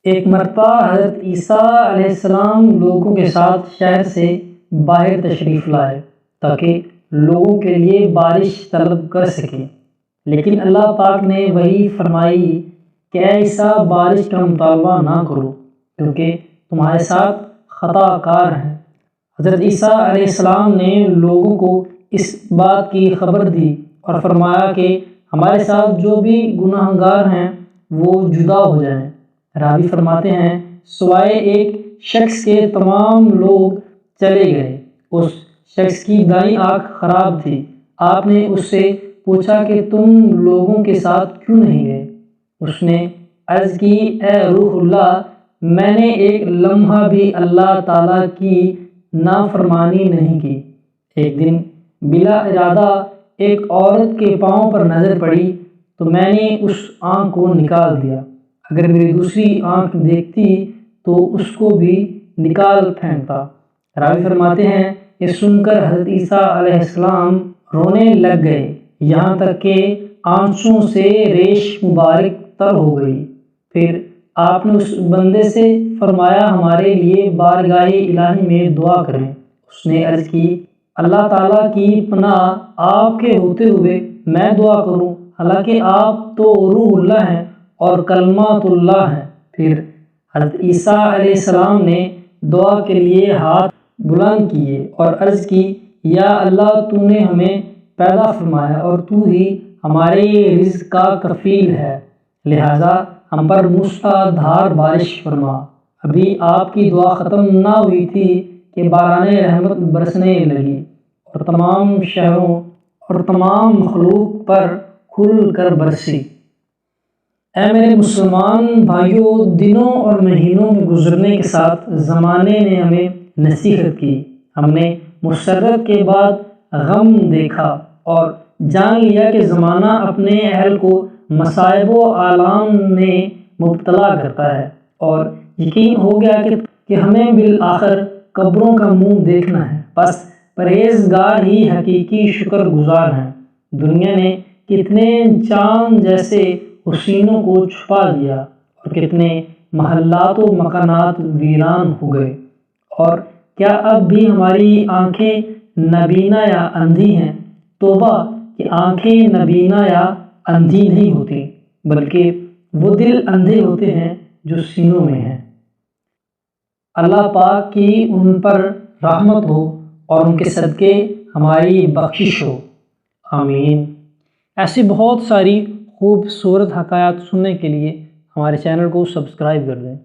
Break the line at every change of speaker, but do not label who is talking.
ایک مرتبہ حضرت عیسیٰ علیہ السلام لوگوں کے ساتھ شہر سے باہر تشریف لائے تاکہ لوگوں کے لیے بارش طلب کر سکیں، لیکن اللہ پاک نے وحی فرمائی کہ اے عیسیٰ بارش کا مطالبہ نہ کرو کیونکہ تمہارے ساتھ خطا کار ہیں۔ حضرت عیسیٰ علیہ السلام نے لوگوں کو اس بات کی خبر دی اور فرمایا کہ ہمارے ساتھ جو بھی گناہ گار ہیں وہ جدا ہو جائیں۔ راوی فرماتے ہیں سوائے ایک شخص کے تمام لوگ چلے گئے۔ اس شخص کی دائیں آنکھ خراب تھی۔ آپ نے اس سے پوچھا کہ تم لوگوں کے ساتھ کیوں نہیں گئے؟ اس نے عرض کی اے روح اللہ، میں نے ایک لمحہ بھی اللہ تعالیٰ کی نافرمانی نہیں کی۔ ایک دن بلا ارادہ ایک عورت کے پاؤں پر نظر پڑی تو میں نے اس آنکھ کو نکال دیا، اگر میری دوسری آنکھ دیکھتی تو اس کو بھی نکال پھینکتا۔ راوی فرماتے ہیں یہ سن کر حضرت عیسیٰ علیہ السلام رونے لگ گئے، یہاں تک کہ آنسوں سے ریش مبارک تر ہو گئی۔ پھر آپ نے اس بندے سے فرمایا ہمارے لیے بارگاہ الہی میں دعا کریں۔ اس نے عرض کی اللہ تعالیٰ کی پناہ آپ کے ہوتے ہوئے میں دعا کروں، حالانکہ آپ تو روح اللہ ہیں اور کلمات اللہ ہیں۔ پھر حضرت عیسیٰ علیہ السلام نے دعا کے لیے ہاتھ بلند کیے اور عرض کی یا اللہ تو نے ہمیں پیدا فرمایا اور تو ہی ہمارے رزق کا کفیل ہے، لہٰذا ہم پر موسلادھار بارش فرما۔ ابھی آپ کی دعا ختم نہ ہوئی تھی کہ باران رحمت برسنے لگی اور تمام شہروں اور تمام مخلوق پر کھل کر برسی۔ اے میرے مسلمان بھائیوں، دنوں اور مہینوں میں گزرنے کے ساتھ زمانے نے ہمیں نصیحت کی۔ ہم نے مسرت کے بعد غم دیکھا اور جان لیا کہ زمانہ اپنے اہل کو مصائب و آلام میں مبتلا کرتا ہے، اور یقین ہو گیا کہ ہمیں بالآخر قبروں کا منہ دیکھنا ہے۔ بس پرہیزگار ہی حقیقی شکر گزار ہیں۔ دنیا نے کتنے چاند جیسے حسینوں کو چھپا دیا اور کتنے محلات و مکانات ویران ہو گئے، اور کیا اب بھی ہماری آنکھیں نابینا یا اندھی ہیں؟ توبہ کہ آنکھیں نابینا یا اندھی نہیں ہوتی، بلکہ وہ دل اندھے ہوتے ہیں جو سینوں میں ہیں۔ اللہ پاک کی ان پر رحمت ہو اور ان کے صدقے ہماری بخشش ہو، آمین۔ ایسی بہت ساری خوبصورت حکایات سننے کے لیے ہمارے چینل کو سبسکرائب کر دیں۔